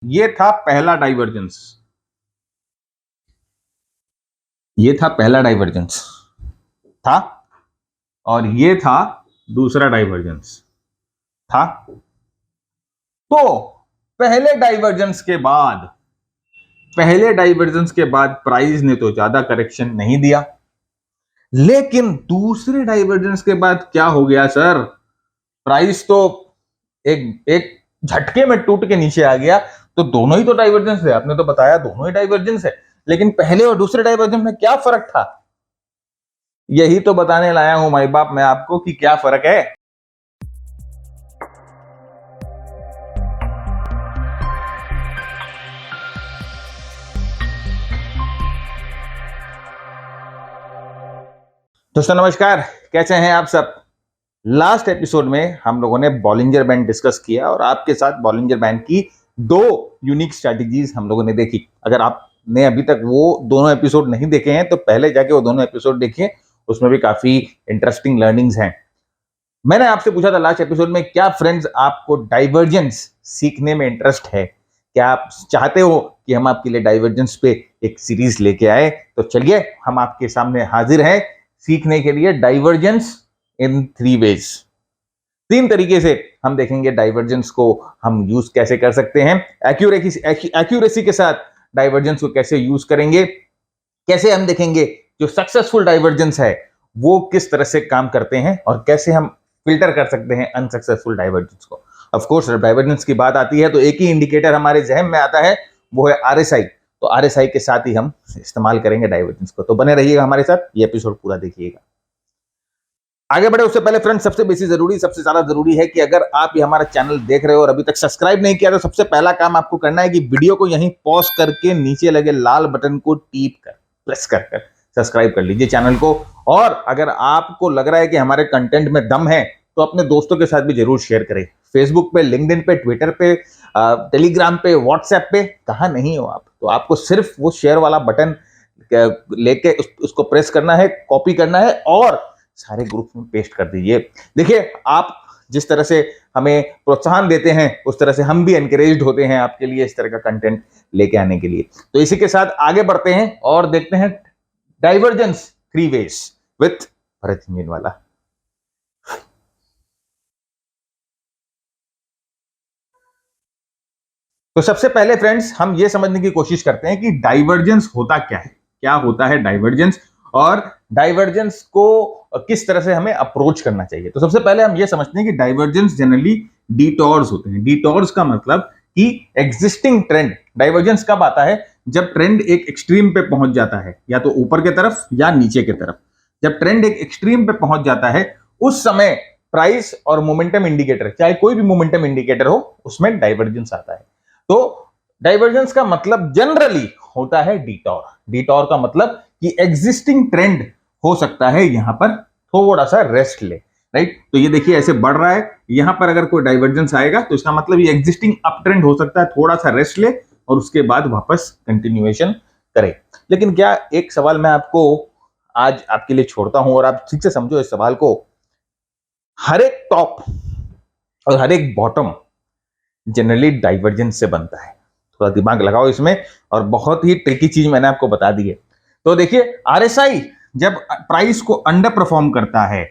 ये था पहला डाइवर्जेंस, ये था पहला डाइवर्जेंस था, और ये था दूसरा डाइवर्जेंस था। तो पहले डाइवर्जेंस के बाद प्राइस ने तो ज्यादा करेक्शन नहीं दिया, लेकिन दूसरे डाइवर्जेंस के बाद क्या हो गया सर? प्राइस तो एक एक झटके में टूट के नीचे आ गया। तो दोनों ही तो डाइवर्जेंस है, आपने तो बताया दोनों ही डाइवर्जेंस है, लेकिन पहले और दूसरे डाइवर्जेंस में क्या फर्क था? यही तो बताने लाया हूं माई बाप मैं आपको कि क्या फर्क है। दोस्तों नमस्कार, कैसे हैं आप सब? लास्ट एपिसोड में हम लोगों ने बॉलिंजर बैंड डिस्कस किया और आपके साथ बॉलिंजर बैंड की दो यूनिक स्ट्रैटेजीज हम लोगों ने देखी। अगर आपने अभी तक वो दोनों एपिसोड नहीं देखे हैं तो पहले जाके वो दोनों एपिसोड देखिए, उसमें भी काफी इंटरेस्टिंग लर्निंग्स हैं। मैंने आपसे पूछा था लास्ट एपिसोड में, क्या फ्रेंड्स आपको डाइवर्जेंस सीखने में इंटरेस्ट है? क्या आप चाहते हो कि हम आपके लिए डाइवर्जेंस पे एक सीरीज लेके आए? तो चलिए हम आपके सामने हाजिर हैं सीखने के लिए डाइवर्जेंस इन 3 वेज। 3 तरीके से हम देखेंगे डाइवर्जेंस को हम यूज कैसे कर सकते हैं, एक्यूरेसी के साथ डाइवर्जेंस को कैसे यूज करेंगे, कैसे हम देखेंगे जो सक्सेसफुल डाइवर्जेंस है वो किस तरह से काम करते हैं, और कैसे हम फिल्टर कर सकते हैं अनसक्सेसफुल डाइवर्जेंस को। ऑफ कोर्स जब डाइवर्जेंस की बात आती है तो एक ही इंडिकेटर हमारे जहन में आता है, वो है आरएसआई। तो आरएसआई के साथ ही हम इस्तेमाल करेंगे डाइवर्जेंस को। तो बने रहिएगा हमारे साथ, ये एपिसोड पूरा देखिएगा। आगे बढ़े उससे पहले फ्रेंड्स, सबसे ज्यादा जरूरी है कि अगर आप ये हमारा चैनल देख रहे हो और अभी तक सब्सक्राइब नहीं किया तो सबसे पहला काम आपको करना है कि वीडियो को यहीं पॉज करके नीचे लगे लाल बटन को प्रेस कर सब्सक्राइब कर लीजिए चैनल को। और अगर आपको लग रहा है कि हमारे कंटेंट में दम है तो अपने दोस्तों के साथ भी जरूर शेयर करें। फेसबुक पे, लिंक्डइन पे, ट्विटर पे, टेलीग्राम पे, व्हाट्सएप पे, कहाँ नहीं हो आप, तो आपको सिर्फ वो शेयर वाला बटन लेके उसको प्रेस करना है, कॉपी करना है और सारे ग्रुप में पेस्ट कर दीजिए। देखिए, आप जिस तरह से हमें प्रोत्साहन देते हैं उस तरह से हम भी एनकरेज्ड होते हैं आपके लिए इस तरह का कंटेंट लेके आने के लिए। तो इसी के साथ आगे बढ़ते हैं और देखते हैं डाइवर्जेंस 3 वेज विथ भरत इंजीनवाला। तो सबसे पहले फ्रेंड्स हम ये समझने की कोशिश करते हैं कि डाइवर्जेंस होता क्या है, क्या होता है डाइवर्जेंस, और डाइवर्जेंस को किस तरह से हमें अप्रोच करना चाहिए। तो सबसे पहले हम ये समझते हैं कि डाइवर्जेंस जनरली डिटॉर्स होते हैं। डिटॉर्स का मतलब कि एग्जिस्टिंग ट्रेंड। डाइवर्जेंस कब आता है? जब ट्रेंड एक एक्सट्रीम पे पहुंच जाता है, या तो ऊपर की तरफ या नीचे की तरफ। जब ट्रेंड एक एक्सट्रीम पे पहुंच जाता है उस समय प्राइस और मोमेंटम इंडिकेटर, चाहे कोई भी मोमेंटम इंडिकेटर हो, उसमें डाइवर्जेंस आता है। तो डाइवर्जेंस का मतलब जनरली होता है डिटॉर। डिटॉर का मतलब कि एग्जिस्टिंग ट्रेंड हो सकता है यहां पर थोड़ा सा रेस्ट ले, राइट? तो ये देखिए ऐसे बढ़ रहा है, यहां पर अगर कोई डाइवर्जेंस आएगा तो इसका मतलब ये एग्जिस्टिंग अप ट्रेंड हो सकता है, थोड़ा सा रेस्ट ले और उसके बाद वापस कंटिन्यूएशन करे। लेकिन क्या, एक सवाल मैं आपको आज आपके लिए छोड़ता हूं और आप ठीक से समझो इस सवाल को। हर एक टॉप और हर एक बॉटम जनरली डाइवर्जेंस से बनता है। थोड़ा दिमाग लगाओ इसमें, और बहुत ही ट्रिकी चीज मैंने आपको बता दी है। तो देखिए, आरएसआई जब प्राइस को अंडर परफॉर्म करता है,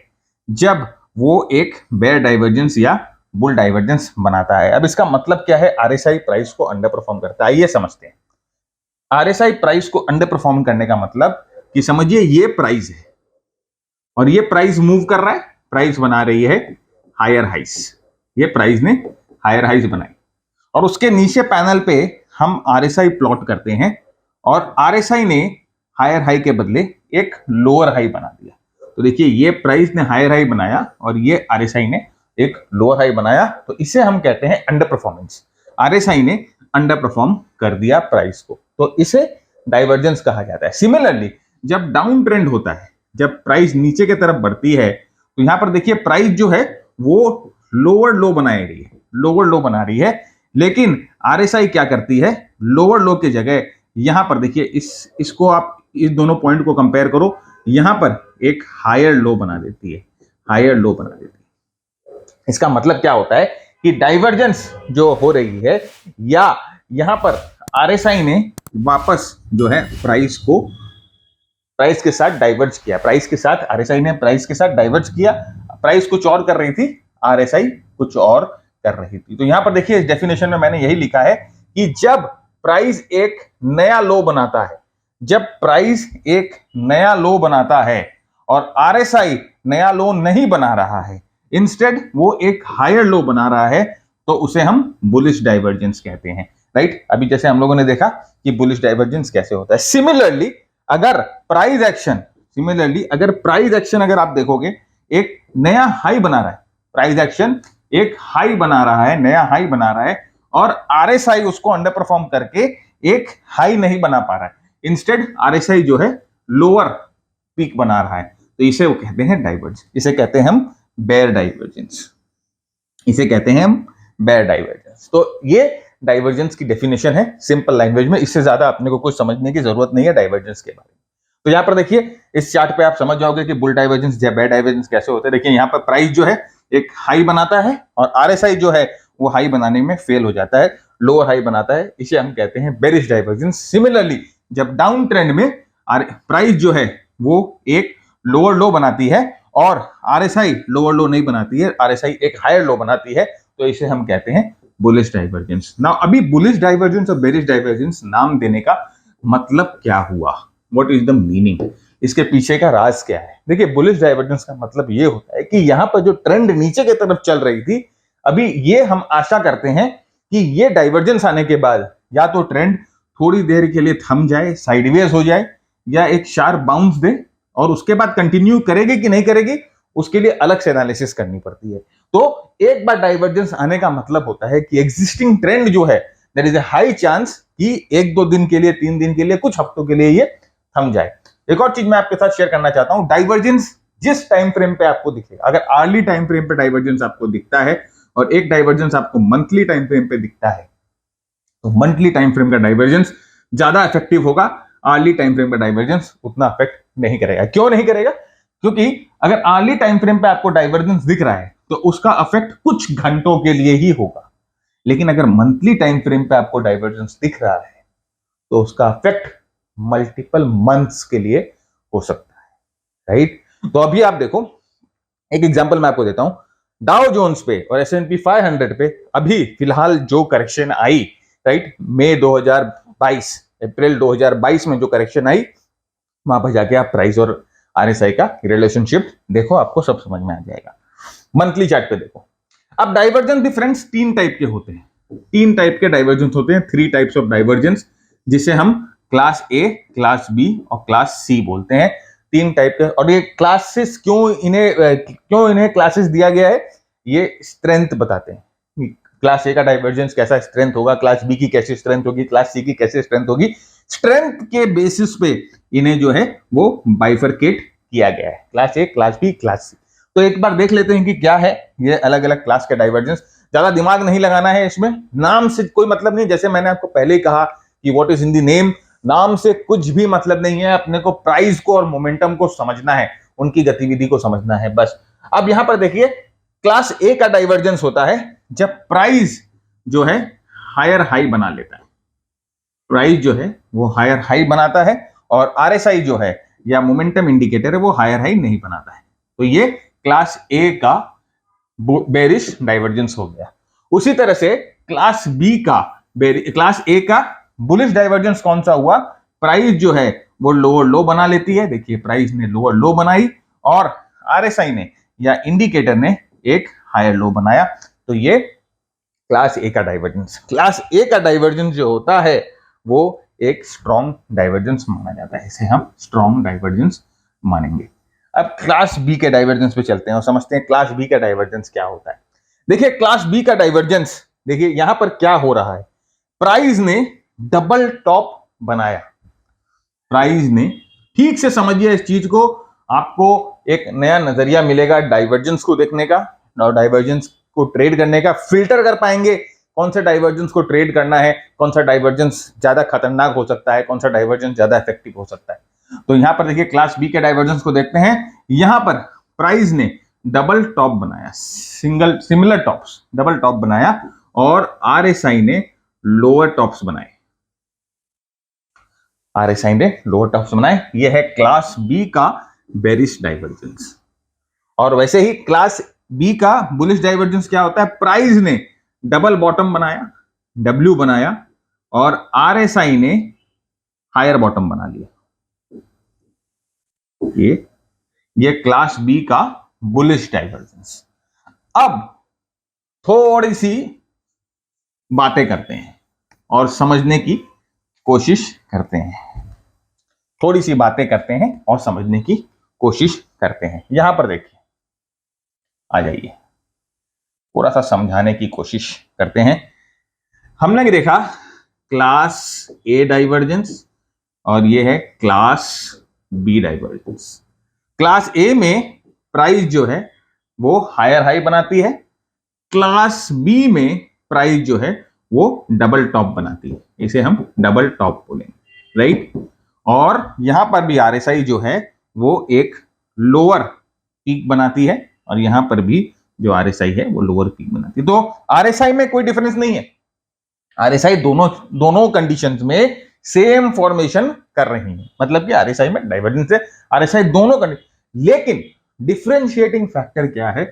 जब वो एक बेयर डाइवर्जेंस या बुल डाइवर्जेंस बनाता है। अब इसका मतलब क्या है, आरएसआई प्राइस को अंडर परफॉर्म करता है? आइए समझते हैं। आरएसआई प्राइस को अंडर परफॉर्म करने का मतलब कि समझिए ये प्राइस है और ये प्राइस मूव कर रहा है, प्राइस बना रही है हायर हाइस। ये प्राइस ने हायर हाइस बनाई और उसके नीचे पैनल पे हम आरएसआई प्लॉट करते हैं, और आरएसआई ने हायर हाई के बदले एक लोअर हाई बना दिया। तो देखिए, ये प्राइस ने हायर हाई बनाया और ये आरएसआई ने एक लोअर हाई बनाया, तो इसे हम कहते हैं अंडर परफॉर्मेंस। आरएसआई ने अंडर परफॉर्म कर दिया प्राइस को, तो इसे डाइवर्जेंस कहा जाता है। सिमिलरली जब डाउन ट्रेंड होता है, जब प्राइस नीचे की तरफ बढ़ती है, तो यहां पर देखिए प्राइस जो है वो लोअर लो बनाई रही है, लोअर लो बना रही है। लेकिन आरएसआई क्या करती है, लोअर लो की जगह यहां पर देखिए, इसको आप इस दोनों पॉइंट को कंपेयर करो, यहां पर एक हायर लो बना देती है, हायर लो बना देती है। इसका मतलब क्या होता है कि डाइवर्जेंस जो हो रही है या यहां पर आरएसआई ने वापस जो है प्राइस के साथ डाइवर्ज किया, प्राइस के साथ आरएसआई ने प्राइस के साथ डाइवर्ज किया। प्राइस कुछ और कर रही थी, आरएसआई कुछ और कर रही थी। तो यहां पर देखिए इस डेफिनेशन में मैंने यही लिखा है कि जब प्राइस एक नया लो बनाता है, जब प्राइस एक नया लो बनाता है और आरएसआई नया लो नहीं बना रहा है, इंस्टेड वो एक हायर लो बना रहा है, तो उसे हम बुलिश डाइवर्जेंस कहते हैं, राइट। अभी जैसे हम लोगों ने देखा कि बुलिश डाइवर्जेंस कैसे होता है। सिमिलरली अगर प्राइस एक्शन अगर आप देखोगे एक नया हाई बना रहा है, प्राइस एक्शन एक हाई बना रहा है, नया हाई बना रहा है, और आरएसआई उसको अंडर परफॉर्म करके एक हाई नहीं बना पा रहा है, इंस्टेड आरएसआई जो है लोअर पीक बना रहा है, तो इसे वो कहते हैं डाइवर्जेंस। इसे कहते हैं हम बेयर डाइवर्जेंस, इसे कहते हैं हम बेयर डाइवर्जेंस। तो ये डाइवर्जेंस की डेफिनेशन है सिंपल लैंग्वेज में, इससे ज्यादा अपने को कुछ समझने की जरूरत नहीं है डाइवर्जेंस के बारे में। तो यहां पर देखिए इस चार्ट पे आप समझ जाओगे कि बुल डाइवर्जेंस या बेयर डाइवर्जेंस कैसे होते हैं। देखिए यहां पर प्राइस जो है एक हाई बनाता है और आरएसआई जो है वो हाई बनाने में फेल हो जाता है, लोअर हाई बनाता है, इसे हम कहते हैं बेरिश डाइवर्जेंस। सिमिलरली जब डाउन ट्रेंड में प्राइस जो है वो एक लोअर लो बनाती है और आरएसआई लोअर लो नहीं बनाती है, आरएसआई एक हायर लो बनाती है, तो इसे हम कहते हैं बुलिश डाइवर्जेंस। नाउ अभी बुलिश डाइवर्जेंस और बेरिश डाइवर्जेंस नाम देने का मतलब क्या हुआ, व्हाट इज द मीनिंग, इसके पीछे का राज क्या है। देखिए बुलिश डाइवर्जेंस का मतलब ये होता है कि यहां पर जो ट्रेंड नीचे की तरफ चल रही थी, अभी ये हम आशा करते हैं कि ये डाइवर्जेंस आने के बाद या तो ट्रेंड थोड़ी देर के लिए थम जाए, साइडवेज हो जाए, या एक शार्प बाउंस दे, और उसके बाद कंटिन्यू करेगी कि नहीं करेगी उसके लिए अलग से एनालिसिस करनी पड़ती है। तो एक बार डाइवर्जेंस आने का मतलब होता है कि एग्जिस्टिंग ट्रेंड जो है there is a high chance कि 1-2 दिन के लिए, 3 दिन के लिए, कुछ हफ्तों के लिए ये थम जाए। एक और चीज मैं आपके साथ शेयर करना चाहता हूं, डाइवर्जेंस जिस टाइम फ्रेम पे आपको दिखेगा, अगर अर्ली टाइम फ्रेम पे डाइवर्जेंस आपको दिखता है और एक डाइवर्जेंस आपको मंथली टाइम फ्रेम पे दिखता है, तो मंथली टाइम फ्रेम का डाइवर्जेंस ज्यादा इफेक्टिव होगा, अर्ली टाइम फ्रेम का डाइवर्जेंस उतना इफेक्ट नहीं करेगा। क्यों नहीं करेगा? क्योंकि अगर अर्ली टाइम फ्रेम पे आपको डाइवर्जेंस दिख रहा है तो उसका इफेक्ट कुछ घंटों के लिए ही होगा, लेकिन अगर मंथली टाइम फ्रेम पे आपको डाइवर्जेंस दिख रहा है तो उसका इफेक्ट मल्टीपल मंथ्स के लिए हो सकता है, राइट। तो अभी आप देखो, एक एग्जांपल मैं आपको देता हूं, डाउ जोन्स पे और S&P 500 पे अभी फिलहाल जो करेक्शन आई, राइट, मई 2022, अप्रैल 2022 में जो करेक्शन आई, वहां पर जाके आप प्राइस और आरएसआई का रिलेशनशिप देखो, आपको सब समझ में आ जाएगा। मंथली चार्ट पे देखो। अब डाइवर्जेंस भी फ्रेंड्स 3 टाइप के होते हैं, 3 टाइप के डाइवर्जेंस होते हैं, 3 टाइप्स ऑफ डाइवर्जेंस, जिसे हम क्लास ए, क्लास बी और क्लास सी बोलते हैं। 3 टाइप के। और ये क्लासेस क्यों इन्हें क्लासेस दिया गया है, ये स्ट्रेंथ बताते हैं। क्लास ए का डाइवर्जेंस कैसा स्ट्रेंथ होगा, क्लास बी की कैसी स्ट्रेंथ होगी, क्लास सी की कैसी स्ट्रेंथ होगी, स्ट्रेंथ के बेसिस पे इन्हें जो है वो बाइफरकेट किया गया है, class A, class B, class C. तो एक बार देख लेते हैं कि क्या है ये अलग अलग क्लास का डाइवर्जेंस। ज्यादा दिमाग नहीं लगाना है इसमें, नाम से कोई मतलब नहीं, जैसे मैंने आपको पहले ही कहा कि what is in the name, नाम से कुछ भी मतलब नहीं है, अपने को प्राइस को और मोमेंटम को समझना है, उनकी गतिविधि को समझना है बस। अब यहां पर देखिए, क्लास ए का डाइवर्जेंस होता है जब प्राइस जो है हायर हाई बना लेता है, प्राइस जो है वो हायर हाई बनाता है और आरएसआई जो है या मोमेंटम इंडिकेटर है वो हायर हाई नहीं बनाता है, तो ये क्लास ए का बेरिश डाइवर्जेंस हो गया। उसी तरह से क्लास ए का बुलिश डाइवर्जेंस कौन सा हुआ, प्राइस जो है वो लोअर लो बना लेती है, देखिए प्राइस ने लोअर लो बनाई और आरएसआई ने या इंडिकेटर ने एक हायर लो बनाया, तो ये क्लास ए का डाइवर्जेंस। क्लास ए का डाइवर्जेंस जो होता है वो एक स्ट्रॉन्ग डाइवर्जेंस माना जाता है, इसे हम स्ट्रॉन्ग डाइवर्जेंस मानेंगे। अब क्लास बी के डाइवर्जेंस पे चलते हैं और समझते हैं क्लास बी का डाइवर्जेंस क्या होता है। देखिए क्लास बी का डाइवर्जेंस, देखिए यहां पर क्या हो रहा है, प्राइस ने डबल टॉप बनाया, प्राइस ने, ठीक से समझिए इस चीज को, आपको एक नया नजरिया मिलेगा डाइवर्जेंस को देखने का और डाइवर्जेंस को ट्रेड करने का। फिल्टर कर पाएंगे कौन सा डाइवर्जेंस को ट्रेड करना है, कौन सा डाइवर्जेंस ज्यादा खतरनाक हो सकता है, कौन सा डाइवर्जेंस ज्यादा इफेक्टिव हो सकता है। तो यहां पर देखिए क्लास बी के डाइवर्जेंस को देखते हैं। यहां पर प्राइस ने डबल टॉप बनाया, सिमिलर टॉप्स, डबल टॉप बनाया और आरएसआई ने लोअर टॉप्स बनाए, आरएसआई ने लोअर टॉप्स बनाए। यह है क्लास बी का बेरिश डाइवर्जेंस। और वैसे ही क्लास बी का बुलिश डाइवर्जेंस क्या होता है, प्राइस ने डबल बॉटम बनाया, डब्ल्यू बनाया, और आरएसआई ने हायर बॉटम बना लिया। ये क्लास बी का बुलिश डाइवर्जेंस। अब थोड़ी सी बातें करते हैं और समझने की कोशिश करते हैं, थोड़ी सी बातें करते हैं और समझने की कोशिश करते हैं। यहां पर देखिए, आ जाइए, थोड़ा सा समझाने की कोशिश करते हैं। हमने देखा क्लास ए डाइवर्जेंस और ये है class B divergence. Class A में प्राइस जो है वो हायर हाई बनाती है, क्लास बी में प्राइस जो है वो डबल टॉप बनाती है, इसे हम डबल टॉप बोलेंगे, राइट। और यहां पर भी आरएसआई जो है वो एक लोअर पीक बनाती है, और यहां पर भी जो आरएसआई है वो लोअर पीक बनाती है। तो आरएसआई में कोई डिफरेंस नहीं है, आरएसआई दोनों कंडीशंस में सेम फॉर्मेशन कर रही है, मतलब कि आरएसआई में डाइवर्जेंस है, आरएसआई दोनों कंडीशन। लेकिन डिफरेंशिएटिंग फैक्टर क्या है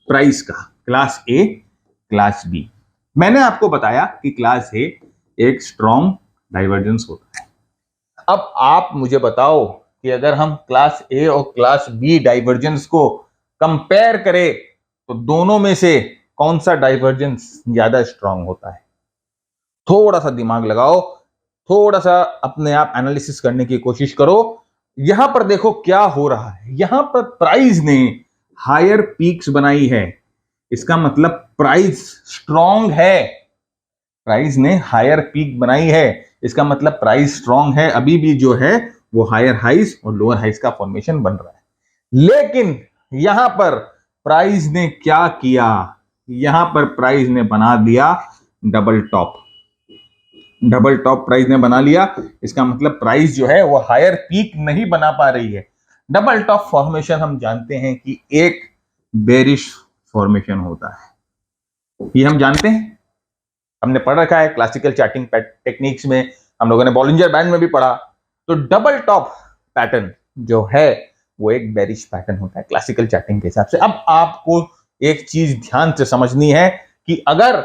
प्राइस का, क्लास ए क्लास बी। मैंने आपको बताया कि क्लास ए एक स्ट्रॉन्ग डाइवर्जेंस होता है। अब आप मुझे बताओ कि अगर हम क्लास ए और क्लास बी डाइवर्जेंस को कंपेयर करें तो दोनों में से कौन सा डाइवर्जेंस ज्यादा स्ट्रॉन्ग होता है? थोड़ा सा दिमाग लगाओ, थोड़ा सा अपने आप एनालिसिस करने की कोशिश करो। यहां पर देखो क्या हो रहा है, यहां पर प्राइस ने हायर पीक्स बनाई है, इसका मतलब प्राइस स्ट्रॉन्ग है। प्राइस ने हायर पीक बनाई है, इसका मतलब प्राइस स्ट्रॉन्ग है। अभी भी जो है वो हायर हाइज और लोअर हाइज का फॉर्मेशन बन रहा है। लेकिन यहां पर प्राइस ने क्या किया, यहां पर प्राइस ने बना दिया double top. Double top price ने बना लिया, इसका मतलब प्राइस जो है वो हायर पीक नहीं बना पा रही है। डबल टॉप फॉर्मेशन हम जानते हैं कि एक बेरिश फॉर्मेशन होता है, ये हम जानते हैं, हमने पढ़ रखा है क्लासिकल चार्टिंग टेक्निक्स में, हम लोगों ने बॉलिंजर बैंड में भी पढ़ा। तो डबल टॉप पैटर्न जो है वो एक बेरिश पैटर्न होता है क्लासिकल चार्टिंग के हिसाब से। अब आपको एक चीज ध्यान से समझनी है कि अगर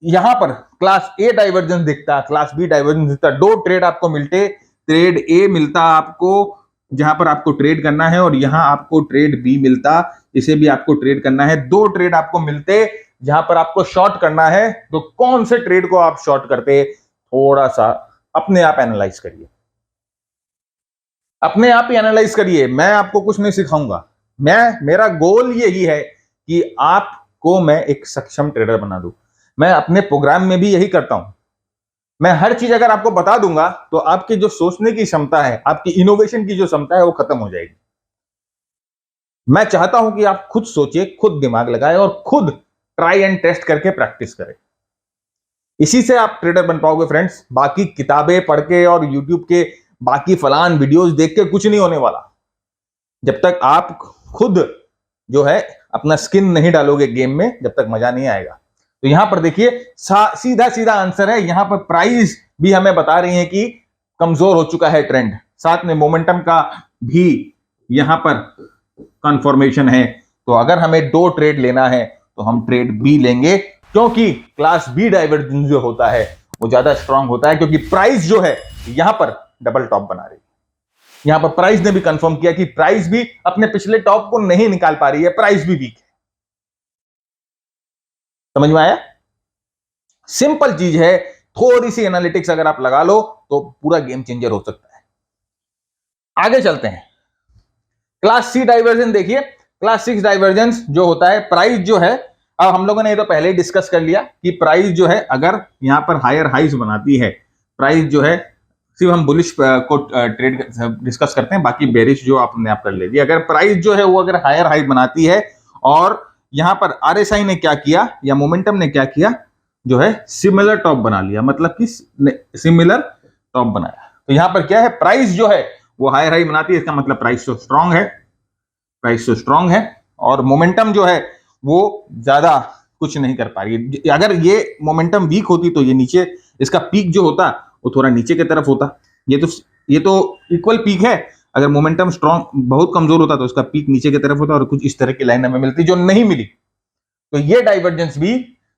यहां पर क्लास ए डाइवर्जेंस दिखता, क्लास बी डाइवर्जेंस दिखता, दो ट्रेड आपको मिलते, ट्रेड ए मिलता आपको जहां पर आपको ट्रेड करना है, और यहां आपको ट्रेड बी मिलता, इसे भी आपको ट्रेड करना है, दो ट्रेड आपको मिलते जहां पर आपको शॉर्ट करना है, तो कौन से ट्रेड को आप शॉर्ट करते? थोड़ा सा अपने आप एनालाइज करिए, अपने आप ही एनालाइज करिए। मैं आपको कुछ नहीं सिखाऊंगा, मेरा गोल यही है कि आपको मैं एक सक्षम ट्रेडर बना दूं। मैं अपने प्रोग्राम में भी यही करता हूं, मैं हर चीज अगर आपको बता दूंगा तो आपकी जो सोचने की क्षमता है, आपकी इनोवेशन की जो क्षमता है वो खत्म हो जाएगी। मैं चाहता हूं कि आप खुद सोचिए, खुद दिमाग लगाएं और खुद ट्राई एंड टेस्ट करके प्रैक्टिस करें। इसी से आप ट्रेडर बन पाओगे फ्रेंड्स। बाकी किताबें पढ़ के और यूट्यूब के बाकी फलान वीडियोस देख के कुछ नहीं होने वाला। जब तक आप खुद जो है अपना स्किन नहीं डालोगे गेम में, जब तक मजा नहीं आएगा। तो यहां पर देखिए सीधा सीधा आंसर है, यहां पर प्राइस भी हमें बता रही है कि कमजोर हो चुका है ट्रेंड, साथ में मोमेंटम का भी यहां पर कन्फर्मेशन है। तो अगर हमें दो ट्रेड लेना है तो हम ट्रेड बी लेंगे, क्योंकि क्लास बी डाइवर्जेंस जो होता है वो ज्यादा स्ट्रांग होता है, क्योंकि प्राइस जो है यहां पर डबल टॉप बना रही है। यहां पर प्राइस ने भी कंफर्म किया कि प्राइस भी अपने पिछले टॉप को नहीं निकाल पा रही है, प्राइस भी वीक है। समझ में आया? सिंपल चीज है, थोड़ी सी एनालिटिक्स अगर आप लगा लो तो पूरा गेम चेंजर हो सकता है। आगे चलते हैं, क्लास सी डाइवर्जेंस देखिए। क्लास सिक्स डाइवर्जेंस जो होता है, प्राइस जो है, अब हम लोगों ने ये तो पहले ही डिस्कस कर लिया कि प्राइस जो है अगर यहां पर हायर हाइज बनाती है, प्राइस जो है, सिर्फ हम बुलिश को ट्रेड डिस्कस करते हैं, बाकी बेरिश जो आपने आप कर लीजिए। अगर प्राइस जो है वो अगर हायर हाई बनाती है और यहां पर आरएसआई ने क्या किया या मोमेंटम ने क्या किया, जो है सिमिलर टॉप बना लिया, मतलब कि सिमिलर टॉप बनाया, तो यहां पर क्या है, प्राइस जो है वो हायर हाई बनाती है, इसका मतलब प्राइस तो स्ट्रांग है, प्राइस तो स्ट्रांग है, और मोमेंटम जो है वो ज्यादा कुछ नहीं कर पा रही है। अगर ये मोमेंटम वीक होती तो ये नीचे इसका पीक जो होता वो थोड़ा नीचे की तरफ होता। ये तो इक्वल पीक है। अगर मोमेंटम स्ट्रॉन्ग बहुत कमजोर होता तो इसका पीक नीचे की तरफ होता और कुछ इस तरह की लाइन हमें मिलती जो नहीं मिली। तो ये डाइवर्जेंस भी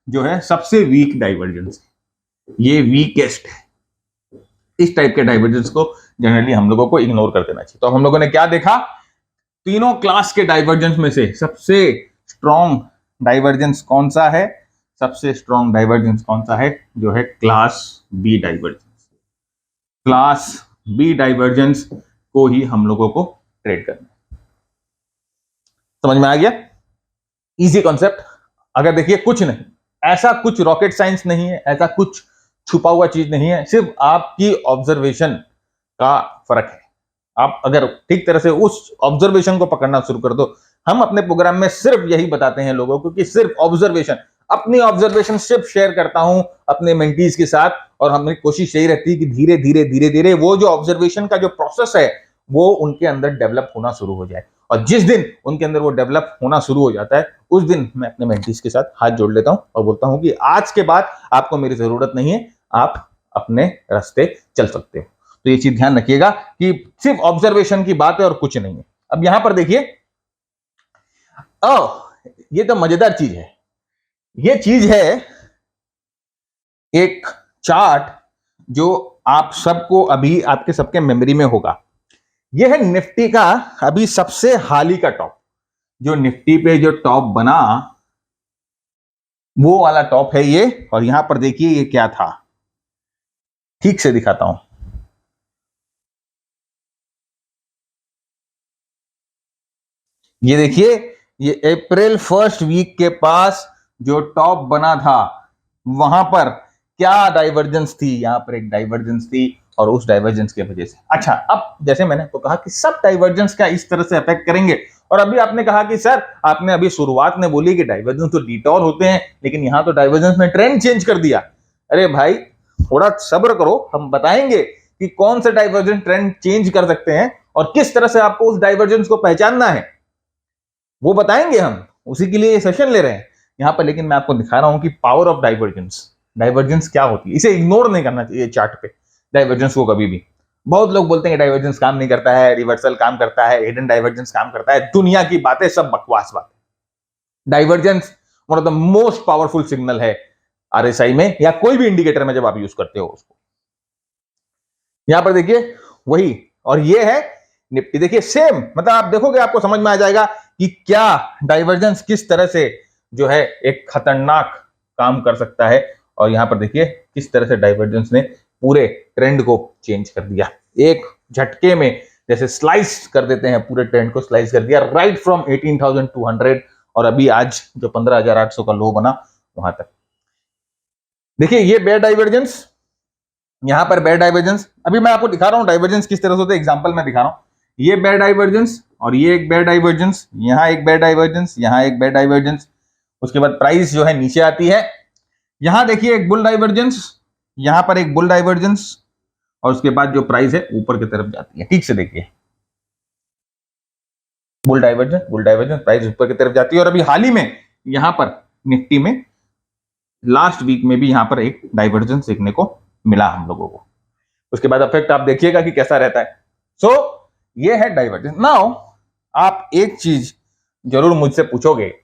जो है सबसे वीक डाइवर्जेंस है, ये वीकेस्ट है। इस टाइप के डाइवर्जेंस को जनरली हम लोगों को इग्नोर कर देना चाहिए। तो हम लोगों ने क्या देखा, तीनों क्लास के डाइवर्जेंस में से सबसे स्ट्रॉन्ग डाइवर्जेंस कौन सा है? सबसे स्ट्रॉन्ग डाइवर्जेंस कौन सा है? जो है class B divergence. Class B divergence को ही हम लोगों को ट्रेड करना है। समझ में आ गया? Easy concept. अगर देखिए कुछ नहीं, ऐसा कुछ रॉकेट साइंस नहीं है, ऐसा कुछ छुपा हुआ चीज नहीं है, सिर्फ आपकी ऑब्जर्वेशन का फर्क है। आप अगर ठीक तरह से उस ऑब्जर्वेशन को पकड़ना शुरू कर दो, हम अपने प्रोग्राम में सिर्फ यही बताते हैं लोगों को कि सिर्फ ऑब्जर्वेशन, अपनी ऑब्जर्वेशन सिर्फ शेयर करता हूं अपने मेंटीज के साथ, और हमारी कोशिश यही रहती है कि धीरे धीरे धीरे धीरे वो जो ऑब्जर्वेशन का जो प्रोसेस है वो उनके अंदर डेवलप होना शुरू हो जाए। और जिस दिन उनके अंदर वो डेवलप होना शुरू हो जाता है, उस दिन मैं अपने मेंटीज के साथ हाथ जोड़ लेता हूं और बोलता हूं कि आज के बाद आपको मेरी जरूरत नहीं है, आप अपने रास्ते चल सकते हो। तो ये चीज ध्यान रखिएगा कि सिर्फ ऑब्जर्वेशन की बात है और कुछ नहीं है। अब यहां पर देखिए, ये तो मजेदार चीज है। ये चीज है एक चार्ट जो आप सबको अभी आपके सबके मेमोरी में होगा। ये है निफ्टी का अभी सबसे हाल ही का टॉप। जो निफ्टी पे जो टॉप बना वो वाला टॉप है ये। और यहां पर देखिए ये क्या था, ठीक से दिखाता हूं। ये देखिए, ये अप्रैल फर्स्ट वीक के पास जो टॉप बना था, वहां पर क्या डाइवर्जेंस थी? यहां पर एक डाइवर्जेंस थी, और उस डाइवर्जेंस की वजह से, अच्छा, अब जैसे मैंने आपको कहा कि सब डाइवर्जेंस क्या इस तरह से अफेक्ट करेंगे, और अभी आपने कहा कि सर, आपने अभी शुरुआत में बोली कि डाइवर्जेंस तो डिटॉर होते हैं, लेकिन यहां तो डाइवर्जेंस में ट्रेंड चेंज कर दिया। अरे भाई, थोड़ा सब्र करो, हम बताएंगे कि कौन सा डाइवर्जेंस ट्रेंड चेंज कर सकते हैं और किस तरह से आपको उस डाइवर्जेंस को पहचानना है, वो बताएंगे हम। उसी के लिए ये सेशन ले रहे हैं यहां पर। लेकिन मैं आपको दिखा रहा हूं कि पावर ऑफ डाइवर्जेंस, डाइवर्जेंस क्या होती है, इसे इग्नोर नहीं करना चाहिए चार्ट पे, डाइवर्जेंस को कभी भी। बहुत लोग बोलते हैं डाइवर्जेंस काम नहीं करता है, रिवर्सल काम करता है, हिडन डाइवर्जेंस काम करता है। दुनिया की बातें सब बकवास बात है। Divergence one of the most powerful signal है आरएसआई में या कोई भी इंडिकेटर में जब आप यूज करते हो उसको। यहां पर देखिए वही, और ये है निफ्टी। देखिए सेम, मतलब आप देखोगे आपको समझ में आ जाएगा कि क्या डाइवर्जेंस किस तरह से जो है एक खतरनाक काम कर सकता है। और यहां पर देखिए किस तरह से डाइवर्जेंस ने पूरे ट्रेंड को चेंज कर दिया एक झटके में। जैसे स्लाइस कर देते हैं, पूरे ट्रेंड को स्लाइस कर दिया राइट फ्रॉम 18,200 और अभी आज जो 15,800 का लो बना वहां तक। देखिए ये बेयर डाइवर्जेंस, यहां पर बेयर डाइवर्जेंस, अभी मैं आपको दिखा रहा हूं डाइवर्जेंस किस तरह से होता है, एग्जांपल में दिखा रहा हूं। ये बेयर डाइवर्जेंस और ये एक बेयर डाइवर्जेंस, यहां एक बेयर डाइवर्जेंस, यहां एक बेयर डाइवर्जेंस। उसके बाद प्राइस जो है नीचे आती है। यहां देखिए एक बुल डाइवर्जेंस, यहां पर एक बुल डाइवर्जेंस, और उसके बाद जो प्राइस है ऊपर की तरफ जाती है। ठीक से देखिए, बुल डाइवर्जेंस, प्राइस ऊपर की तरफ जाती है। और अभी हाल ही में यहां पर निफ्टी में लास्ट वीक में भी यहां पर एक डाइवर्जेंस देखने को मिला हम लोगों को। उसके बाद इफेक्ट आप देखिएगा कि कैसा रहता है। सो ये है डाइवर्जेंस। नाउ आप एक चीज जरूर मुझसे पूछोगे,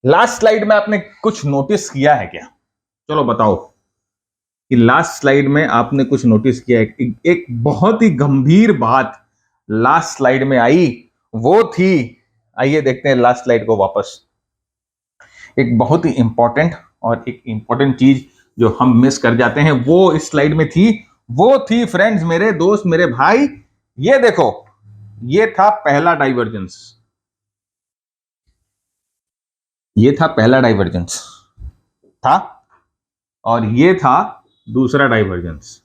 लास्ट स्लाइड में आपने कुछ नोटिस किया है क्या? चलो बताओ कि लास्ट स्लाइड में आपने कुछ नोटिस किया है? एक बहुत ही गंभीर बात लास्ट स्लाइड में आई, वो थी, आइए देखते हैं लास्ट स्लाइड को वापस। एक बहुत ही इंपॉर्टेंट और एक इंपॉर्टेंट चीज जो हम मिस कर जाते हैं वो इस स्लाइड में थी। वो थी फ्रेंड्स, मेरे दोस्त, मेरे भाई, ये देखो, ये था पहला डाइवर्जेंस। ये था पहला डाइवर्जेंस था, और ये था दूसरा डाइवर्जेंस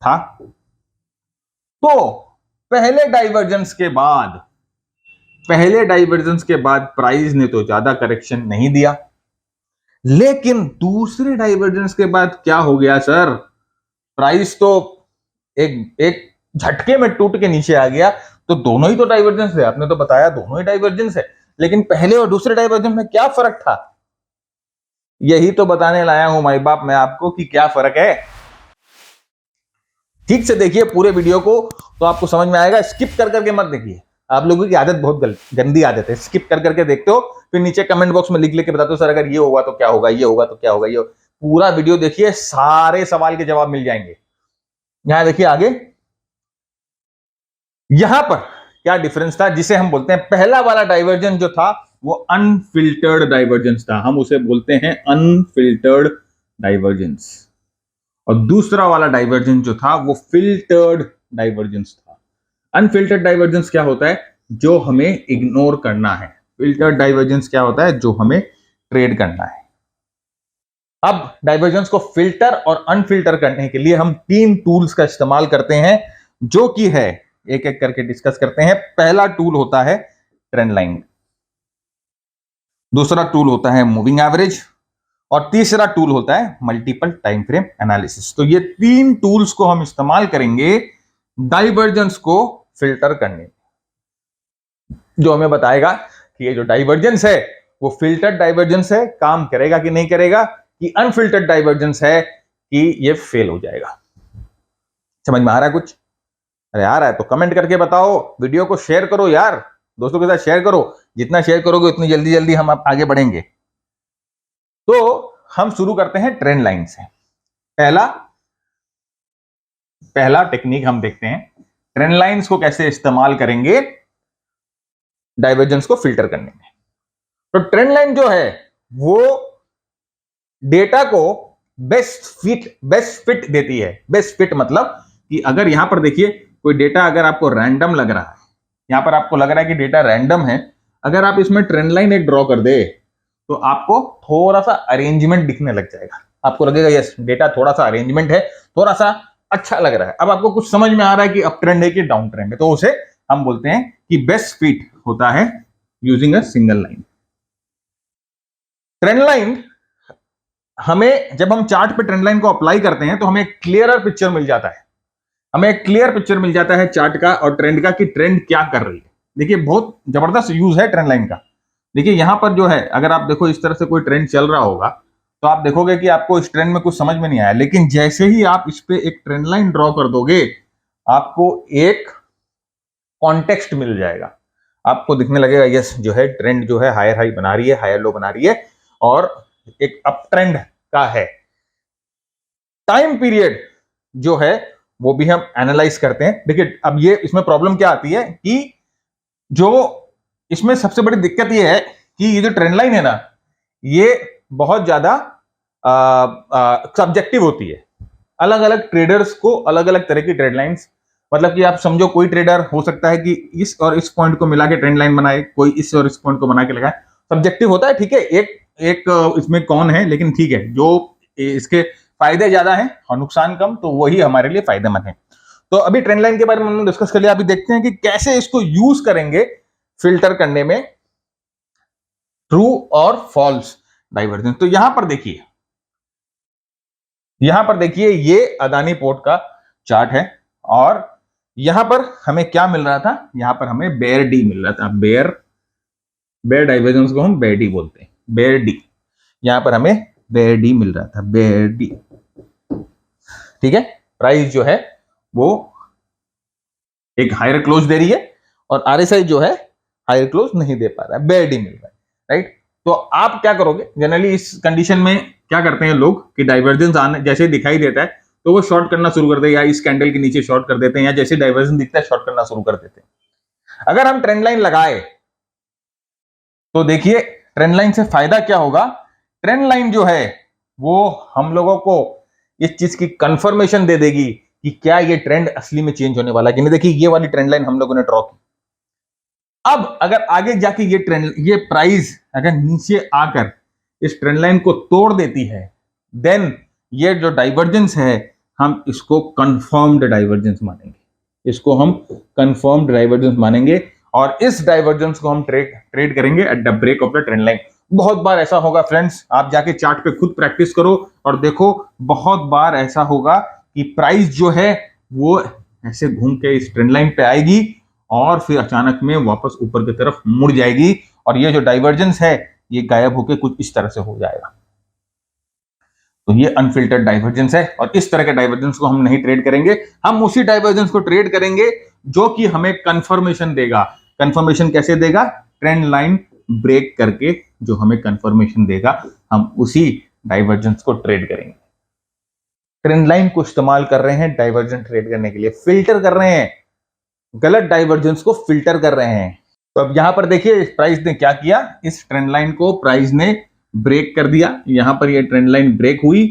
था। तो पहले डाइवर्जेंस के बाद प्राइस ने तो ज्यादा करेक्शन नहीं दिया, लेकिन दूसरे डाइवर्जेंस के बाद क्या हो गया सर? प्राइस तो एक झटके में टूट के नीचे आ गया। तो दोनों ही तो डाइवर्जेंस है, आपने तो बताया दोनों ही डाइवर्जेंस है, लेकिन पहले और दूसरे डाइवर्जेंस में क्या फर्क था? यही तो बताने लाया हूं माई बाप मैं आपको कि क्या फर्क है। ठीक से देखिए पूरे वीडियो को तो आपको समझ में आएगा, स्किप कर करके मत देखिए। आप लोगों की आदत बहुत गंदी आदत है, स्किप कर करके देखते हो फिर नीचे कमेंट बॉक्स में लिख लिख के बताते हो सर अगर ये होगा तो क्या होगा, ये होगा तो क्या होगा। ये पूरा वीडियो देखिए, सारे सवाल के जवाब मिल जाएंगे। यहां देखिए आगे, यहां पर क्या डिफरेंस था जिसे हम बोलते हैं, पहला वाला डाइवर्जेंस जो था वो अनफिल्टर्ड डाइवर्जेंस था, हम उसे बोलते हैं अनफिल्टर्ड डाइवर्जेंस। और दूसरा वाला डाइवर्जेंस जो था वो फिल्टर्ड डाइवर्जेंस था। अनफिल्टर्ड डाइवर्जेंस क्या होता है, जो हमें इग्नोर करना है। फिल्टर्ड डाइवर्जेंस क्या होता है, जो हमें ट्रेड करना है। अब डाइवर्जेंस को फिल्टर और अनफिल्टर करने के लिए हम 3 टूल्स का इस्तेमाल करते हैं, जो कि है, एक एक करके डिस्कस करते हैं। पहला टूल होता है ट्रेंड लाइन, दूसरा टूल होता है मूविंग एवरेज, और तीसरा टूल होता है मल्टीपल टाइम फ्रेम एनालिसिस। तो ये 3 टूल्स को हम इस्तेमाल करेंगे डाइवर्जेंस को फिल्टर करने, जो हमें बताएगा कि ये जो डाइवर्जेंस है वो फिल्टर्ड डाइवर्जेंस है, काम करेगा कि नहीं करेगा, कि अनफिल्टर्ड डाइवर्जेंस है कि ये फेल हो जाएगा। समझ में आ रहा है कुछ? अरे आ रहा है तो कमेंट करके बताओ, वीडियो को शेयर करो यार, दोस्तों के साथ शेयर करो। जितना शेयर करोगे उतनी जल्दी जल्दी हम आगे बढ़ेंगे। तो हम शुरू करते हैं ट्रेंड लाइन से। पहला पहला टेक्निक हम देखते हैं, ट्रेंड लाइंस को कैसे इस्तेमाल करेंगे डाइवर्जेंस को फिल्टर करने में। तो ट्रेंड लाइन जो है वो डेटा को बेस्ट फिट देती है। बेस्ट फिट मतलब कि अगर यहां पर देखिए कोई डेटा अगर आपको रैंडम लग रहा है, यहां पर आपको लग रहा है कि डेटा रैंडम है, अगर आप इसमें ट्रेंड लाइन एक ड्रॉ कर दे तो आपको थोड़ा सा अरेंजमेंट दिखने लग जाएगा। आपको लगेगा यस डेटा थोड़ा सा अरेंजमेंट है, थोड़ा सा अच्छा लग रहा है। अब आपको कुछ समझ में आ रहा है कि अप ट्रेंड है कि डाउन ट्रेंड है, तो उसे हम बोलते हैं कि बेस्ट फिट होता है using a single line. Trend line हमें, जब हम चार्ट पे ट्रेंड लाइन को अप्लाई करते हैं तो हमें एक क्लियरर पिक्चर मिल जाता है। हमें एक क्लियर पिक्चर मिल जाता है चार्ट का और ट्रेंड का, कि ट्रेंड क्या कर रही है। देखिए बहुत जबरदस्त यूज है ट्रेंड लाइन का। देखिए यहां पर जो है, अगर आप देखो इस तरह से कोई ट्रेंड चल रहा होगा तो आप देखोगे कि आपको इस ट्रेंड में कुछ समझ में नहीं आया, लेकिन जैसे ही आप इस पे एक ट्रेंड लाइन ड्रॉ कर दोगे आपको एक कॉन्टेक्स्ट मिल जाएगा। आपको दिखने लगेगा यस जो है ट्रेंड जो है हायर हाई बना रही है, हायर लो बना रही है, और एक अप ट्रेंड का है। टाइम पीरियड जो है वो भी हम एनालाइज करते हैं। देखिए अब ये इसमें प्रॉब्लम क्या आती है कि जो इसमें सबसे बड़ी दिक्कत ये है कि ये जो ट्रेंड लाइन है ना, ये बहुत ज्यादा सब्जेक्टिव होती है। अलग अलग ट्रेडर्स को अलग अलग तरह की ट्रेंड लाइंस, मतलब कि आप समझो कोई ट्रेडर हो सकता है कि इस और इस पॉइंट को मिला के ट्रेंड लाइन बनाए, कोई इस और इस पॉइंट को बना के लगाए। सब्जेक्टिव होता है, ठीक है, एक एक इसमें कौन है, लेकिन ठीक है, जो इसके फायदे ज्यादा हैं और नुकसान कम, तो वही हमारे लिए फायदेमंद है। तो अभी ट्रेंड लाइन के बारे में हमने डिस्कस कर लिया, अभी देखते हैं कि कैसे इसको यूज करेंगे फिल्टर करने में ट्रू और फॉल्स डाइवर्जेंस। तो यहां पर देखिए ये अदानी पोर्ट का चार्ट है, और यहां पर हमें क्या मिल रहा था, यहां पर हमें बेयर डी मिल रहा था। बेयर डाइवर्जेंस को हम बेयर डी बोलते हैं, बेयर डी। यहां पर हमें बेयर डी मिल रहा था, बेयर डी, ठीक है। प्राइस जो है वो एक हायर क्लोज दे रही है और आरएसआई जो है हायर क्लोज नहीं दे पा रहा है, बेयर डी मिल रहा है, राइट। तो आप क्या करोगे जनरली इस कंडीशन में, क्या करते हैं लोग कि डाइवर्जेंस आने जैसे दिखाई देता है तो वो शॉर्ट करना शुरू कर देते हैं, या इस कैंडल के नीचे शॉर्ट कर देते हैं, या जैसे डाइवर्जेंस दिखता है शॉर्ट करना शुरू कर देते हैं। अगर हम ट्रेंड लाइन लगाए तो देखिए ट्रेंड लाइन से फायदा क्या होगा, ट्रेंड लाइन जो है वो हम लोगों को इस चीज की कंफर्मेशन दे देगी कि क्या ये ट्रेंड असली में चेंज होने वाला है कि नहीं। देखिए ये वाली ट्रेंड लाइन हम लोगों ने ड्रॉ की। अब अगर आगे जाके ये प्राइस अगर नीचे आकर इस ट्रेंड लाइन को तोड़ देती है, देन ये जो डाइवर्जेंस है हम इसको कंफर्म्ड डाइवर्जेंस मानेंगे, इसको हम कंफर्म्ड डाइवर्जेंस मानेंगे, और इस डाइवर्जेंस को हम ट्रेड करेंगे at the break of the trend line. बहुत बार ऐसा होगा फ्रेंड्स, आप जाके चार्ट पे खुद प्रैक्टिस करो और देखो, बहुत बार ऐसा होगा कि प्राइस जो है वो ऐसे घूम के इस ट्रेंड लाइन पे आएगी और फिर अचानक में वापस ऊपर की तरफ मुड़ जाएगी, और ये जो डाइवर्जेंस है ये गायब होकर कुछ इस तरह से हो जाएगा। तो ये अनफिल्टर्ड डाइवर्जेंस है और इस तरह के डाइवर्जेंस को हम नहीं ट्रेड करेंगे। हम उसी डाइवर्जेंस को ट्रेड करेंगे जो कि हमें कंफर्मेशन देगा। कंफर्मेशन कैसे देगा? ट्रेंड लाइन ब्रेक करके जो हमें कंफर्मेशन देगा, हम उसी डाइवर्जेंस को ट्रेड करेंगे। ट्रेंड लाइन को इस्तेमाल कर रहे हैं डाइवर्जेंस ट्रेड करने के लिए, फिल्टर कर रहे हैं, गलत डाइवर्जेंस को फिल्टर कर रहे हैं। तो अब यहां पर देखिए प्राइस ने क्या किया, इस ट्रेंड लाइन को प्राइस ने ब्रेक कर दिया। यहां पर ये ट्रेंड लाइन ब्रेक हुई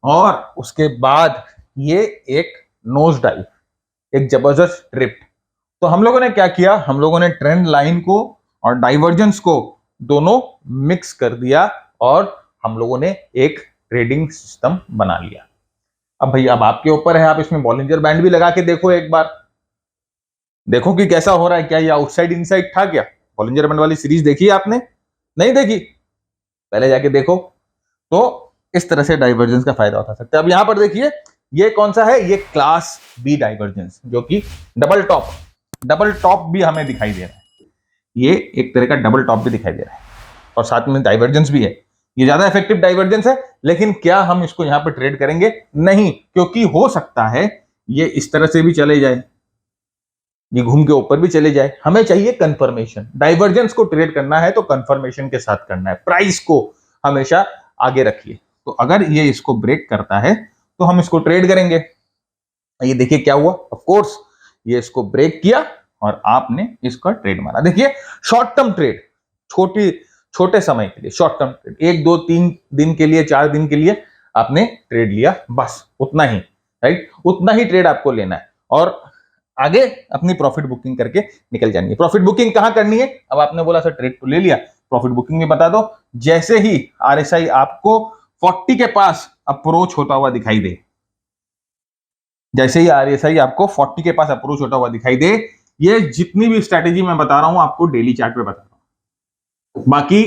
और उसके बाद ये एक नोज डाइव, एक जबरदस्त ट्रिप। तो हम लोगों ने क्या किया, हम लोगों ने ट्रेंड लाइन को और डाइवर्जेंस को दोनों मिक्स कर दिया और हम लोगों ने एक ट्रेडिंग सिस्टम बना लिया। अब भैया अब आपके ऊपर है, आप इसमें बॉलिंजर बैंड भी लगा के देखो, एक बार देखो कि कैसा हो रहा है। क्या ये आउटसाइड इनसाइड था क्या? बॉलिंजर बैंड वाली सीरीज देखी आपने? नहीं देखी? पहले जाके देखो। तो इस तरह से डाइवर्जेंस का फायदा उठा सकते हैं। अब यहां पर देखिए ये कौन सा है, ये क्लास बी डाइवर्जेंस, जो कि डबल टॉप भी हमें दिखाई दे रहा है। ये एक तरह का डबल टॉप भी दिखाई दे रहा है और साथ में डाइवर्जेंस भी है। ये ज्यादा इफेक्टिव डाइवर्जेंस है, लेकिन क्या हम इसको यहां पर ट्रेड करेंगे? नहीं, क्योंकि हो सकता है ये इस तरह से भी चले जाए, ये घूम के ऊपर भी चले जाए। हमें चाहिए कंफर्मेशन। डाइवर्जेंस को ट्रेड करना है तो कंफर्मेशन के साथ करना है। प्राइस को हमेशा आगे रखिए। तो अगर ये इसको ब्रेक करता है तो हम इसको ट्रेड करेंगे। ये देखिए क्या हुआ, ऑफ कोर्स ये इसको ब्रेक किया और आपने इसका ट्रेड मारा। देखिए शॉर्ट टर्म ट्रेड, छोटे समय के लिए शॉर्ट टर्म ट्रेड, 1 2 3 दिन के लिए, 4 दिन के लिए आपने ट्रेड लिया, बस उतना ही, राइट? उतना ही ट्रेड आपको लेना है और आगे अपनी प्रॉफिट बुकिंग करके निकल जानी है। प्रॉफिट बुकिंग कहां करनी है? अब आपने बोला सर ट्रेड तो ले लिया, प्रॉफिट बुकिंग में बता दो। जैसे ही आरएसआई आपको 40 के पास अप्रोच होता हुआ दिखाई दे, जैसे ही आरएसआई आपको 40 के पास अप्रोच होता हुआ दिखाई दे, ये जितनी भी स्ट्रेटेजी मैं बता रहा हूं आपको डेली चार्ट पे बता रहा हूं। बाकी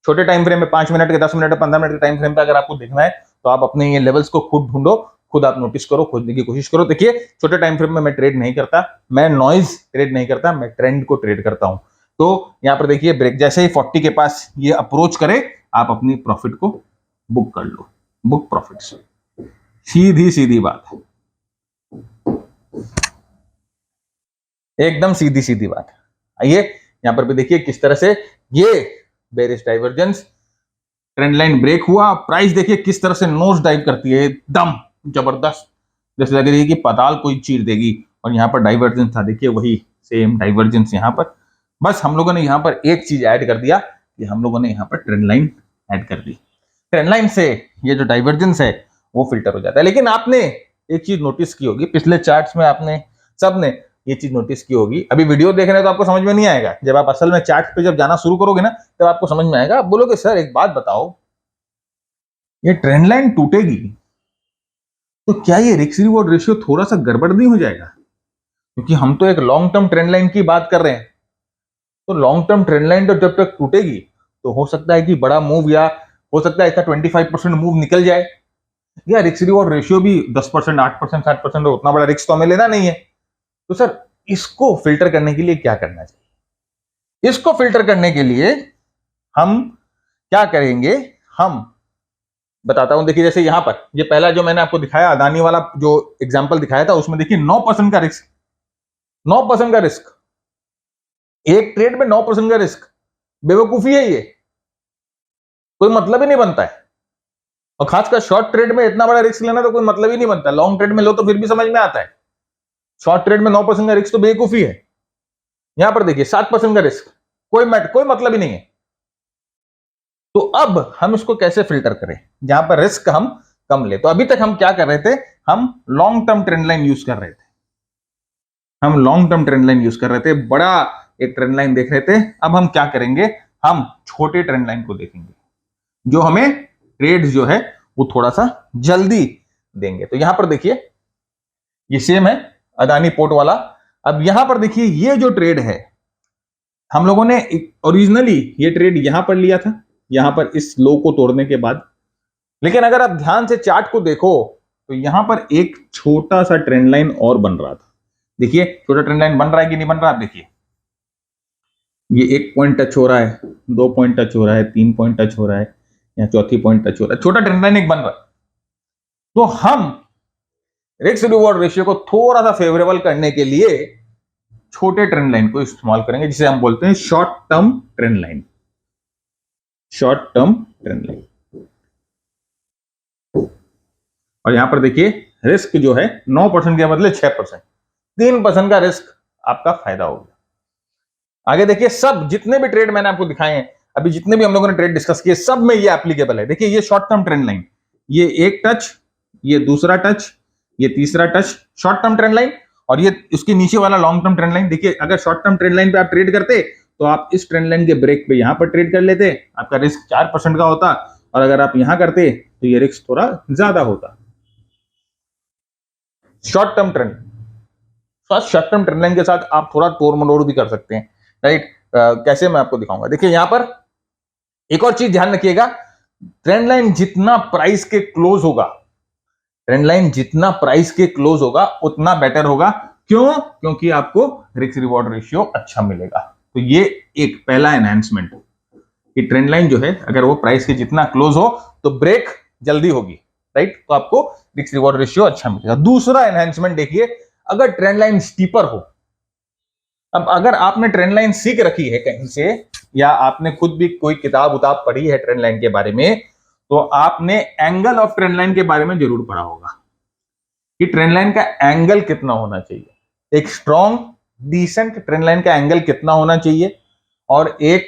छोटे टाइम फ्रेम में 5 मिनट के, 10 मिनट, 15 मिनट के टाइम फ्रेम पे अगर आपको देखना है तो आप अपने ये लेवल्स को खुद ढूंढो, खुद आप नोटिस करो, खोजने की कोशिश करो। देखिए छोटे टाइम फ्रेम में मैं ट्रेड नहीं करता, मैं नॉइज ट्रेड नहीं करता, मैं ट्रेंड को ट्रेड करता हूं। तो यहां पर देखिए ब्रेक जैसे ही 40 के पास ये अप्रोच करे, आप अपनी प्रॉफिट को बुक कर लो, बुक प्रॉफिट। सीधी सीधी बात है, एकदम सीधी सीधी बात। आइए यहां पर भी देखिए किस तरह से ये bearish divergence, trend line break हुआ, प्राइस देखिए किस तरह से नोज डाइव करती है, एकदम जबरदस्त, जैसे लग रही है कि पाताल कोई चीर देगी। और यहाँ पर डाइवर्जेंस था, देखिए वही सेम डाइवर्जेंस यहाँ पर। बस हम लोगों ने यहाँ पर एक चीज ऐड कर दिया कि हम लोगों ने यहाँ पर ट्रेंड लाइन ऐड कर दी। ट्रेंड लाइन से ये जो डाइवर्जेंस है वो फिल्टर हो जाता है। लेकिन आपने एक चीज नोटिस की होगी, पिछले चार्ट्स में आपने सबने ये चीज नोटिस की होगी। अभी वीडियो देख रहे हैं तो आपको समझ में नहीं आएगा, जब आप असल में चार्ट पे जब जाना शुरू करोगे ना तब आपको समझ में आएगा। आप बोलोगे सर एक बात बताओ, ये ट्रेंड लाइन टूटेगी तो क्या ये रिस्क रिवॉर्ड रेशियो थोड़ा सा गड़बड़ नहीं हो जाएगा? क्योंकि हम तो एक लॉन्ग टर्म ट्रेंड लाइन की बात कर रहे हैं। तो लॉन्ग टर्म ट्रेंड लाइन तो जब तक टूटेगी तो हो सकता है कि बड़ा मूव, या हो सकता है इसका 25% मूव निकल जाए, या रिस्क रिवॉर्ड रेशियो भी 10%, 8%, 7% हो, उतना बड़ा रिस्क तो हमें लेना नहीं है। तो सर इसको फिल्टर करने के लिए क्या करना चाहिए? इसको फिल्टर करने के लिए हम क्या करेंगे, हम बताता हूं। देखिए जैसे यहां पर ये पहला जो मैंने आपको दिखाया, अदानी वाला जो एग्जांपल दिखाया था, उसमें देखिए 9% का रिस्क, 9% का रिस्क, एक ट्रेड में 9% का रिस्क, बेवकूफी है ये, कोई मतलब ही नहीं बनता है। और खासकर शॉर्ट ट्रेड में इतना बड़ा रिस्क लेना तो कोई मतलब ही नहीं बनता। लॉन्ग ट्रेड में लो तो फिर भी समझ में आता है, शॉर्ट ट्रेड में 9% का रिस्क तो बेवकूफी है। यहां पर देखिए 7% का रिस्क, कोई मतलब ही नहीं है। तो अब हम इसको कैसे फिल्टर करें जहां पर रिस्क हम कम ले? तो अभी तक हम क्या कर रहे थे, हम long term trend line use कर रहे थे, हम long term trend line use कर रहे थे, बड़ा एक ट्रेंड लाइन देख रहे थे। अब हम क्या करेंगे, हम छोटे ट्रेंड लाइन को देखेंगे जो हमें ट्रेड जो है वो थोड़ा सा जल्दी देंगे। तो यहां पर देखिए ये सेम है अदानी पोर्ट वाला। अब यहां पर देखिए ये जो ट्रेड है, हम लोगों ने ओरिजिनली ये ट्रेड यहां पर लिया था, यहां पर इस लो को तोड़ने के बाद। लेकिन अगर आप ध्यान से चार्ट को देखो तो यहां पर एक छोटा सा ट्रेंड लाइन और बन रहा था। देखिए छोटा ट्रेंड लाइन बन रहा है कि नहीं बन रहा? आप देखिए ये 1 पॉइंट टच हो रहा है, 2 पॉइंट टच हो रहा है, 3 पॉइंट टच हो रहा है, या चौथी पॉइंट टच हो रहा है, छोटा ट्रेंड लाइन एक बन रहा है। तो हम रिस्क रिवॉर्ड रेशियो को थोड़ा सा फेवरेबल करने के लिए छोटे ट्रेंड लाइन को इस्तेमाल करेंगे, जिसे हम बोलते हैं short term trend line. Short term trend line. और यहां पर देखिए रिस्क जो है 9% के बदले 6%, 3% का रिस्क आपका फायदा हो गया। आगे देखिए, सब जितने भी ट्रेड मैंने आपको दिखाए हैं, अभी जितने भी हम लोगों ने ट्रेड डिस्कस किए, सब में ये एप्लीकेबल है। देखिए ये शॉर्ट टर्म ट्रेंड लाइन, ये एक टच, ये दूसरा टच, ये तीसरा touch, short term trend line, और ये उसके नीचे वाला लॉन्ग टर्म ट्रेंड लाइन। देखिए अगर शॉर्ट टर्म ट्रेंड लाइन पे आप ट्रेड करते तो आप इस ट्रेंड लाइन के ब्रेक पे यहां पर ट्रेड कर लेते, आपका रिस्क 4% का होता, और अगर आप यहां करते तो ये रिस्क थोड़ा ज्यादा होता। Short term trend, short term trend line के साथ आप थोड़ा तोड़ मरोड़ भी कर सकते हैं, राइट। कैसे, मैं आपको दिखाऊंगा। देखिए यहां पर एक और चीज ध्यान रखिएगा, ट्रेंड लाइन जितना प्राइस के क्लोज होगा, ट्रेंड लाइन जितना प्राइस के क्लोज होगा उतना बेटर होगा। क्यों? क्योंकि आपको रिस्क रिवॉर्ड रेशियो अच्छा मिलेगा। तो ये एक पहला एनहांसमेंट कि ट्रेंड लाइन जो है अगर वो प्राइस के जितना क्लोज हो तो ब्रेक जल्दी होगी, राइट, तो आपको रिस्क रिवॉर्ड रेशियो अच्छा मिलेगा। दूसरा एनहांसमेंट देखिए, अगर ट्रेंड लाइन स्टीपर हो। अब अगर आपने ट्रेंड लाइन सीख रखी है कहीं से, या आपने खुद भी कोई किताब उताब पढ़ी है ट्रेंड लाइन के बारे में, तो आपने एंगल ऑफ ट्रेंड लाइन के बारे में जरूर पढ़ा होगा कि ट्रेंड लाइन का एंगल कितना होना चाहिए, एक स्ट्रॉन्ग डिसेंट ट्रेंड लाइन का एंगल कितना होना चाहिए, और एक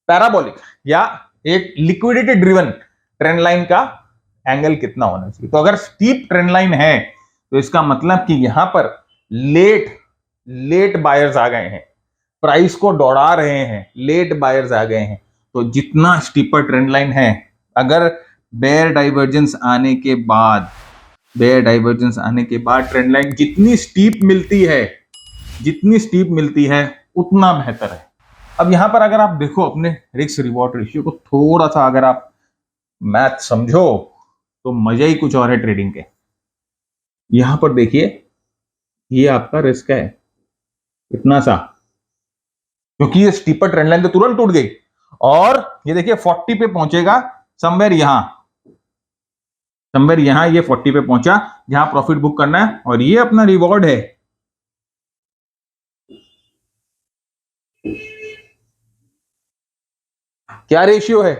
पैराबोलिक या एक लिक्विडिटी ड्रिवन ट्रेंड लाइन का एंगल कितना होना चाहिए। तो अगर स्टीप ट्रेंड लाइन है तो इसका मतलब कि यहां पर लेट बायर्स आ गए हैं, प्राइस को दौड़ा रहे हैं, लेट बायर्स आ गए हैं। तो जितना स्टीपर ट्रेंड लाइन है, अगर बेयर डाइवर्जेंस आने के बाद ट्रेंड लाइन जितनी स्टीप मिलती है उतना बेहतर है। अब यहां पर अगर आप देखो अपने रिस्क रिवॉर्ड रेशियो को थोड़ा सा, अगर आप मैथ समझो तो मजा ही कुछ और है ट्रेडिंग के। यहां पर देखिए ये आपका रिस्क है इतना सा, क्योंकि ये स्टीपर ट्रेंड लाइन तो तुरंत टूट गई, और ये देखिए 40 पे पहुंचेगा, समवेयर यहां ये 40 पे पहुंचा जहां प्रॉफिट बुक करना है, और ये अपना रिवॉर्ड है। क्या रेशियो है?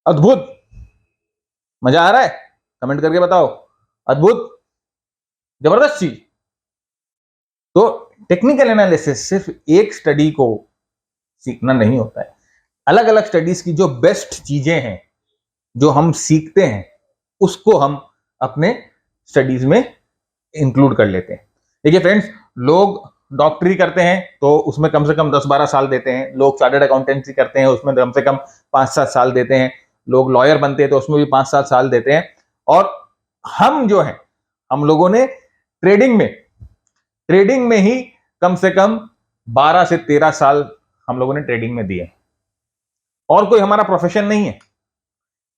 अद्भुत। मजा आ रहा है? कमेंट करके बताओ। अद्भुत, जबरदस्त चीज। तो टेक्निकल एनालिसिस सिर्फ एक स्टडी को सीखना नहीं होता है, अलग अलग स्टडीज की जो बेस्ट चीजें हैं जो हम सीखते हैं उसको हम अपने स्टडीज में इंक्लूड कर लेते हैं। देखिए फ्रेंड्स, लोग डॉक्टरी करते हैं तो उसमें कम से कम 10-12 साल देते हैं, लोग चार्टर्ड अकाउंटेंसी करते हैं उसमें कम से कम 5-7 साल देते हैं, लोग लॉयर बनते हैं तो उसमें भी 5-7 साल देते हैं, और हम जो है, हम लोगों ने ट्रेडिंग में ही कम से कम 12 से 13 साल हम लोगों ने ट्रेडिंग में दिए, और कोई हमारा प्रोफेशन नहीं है,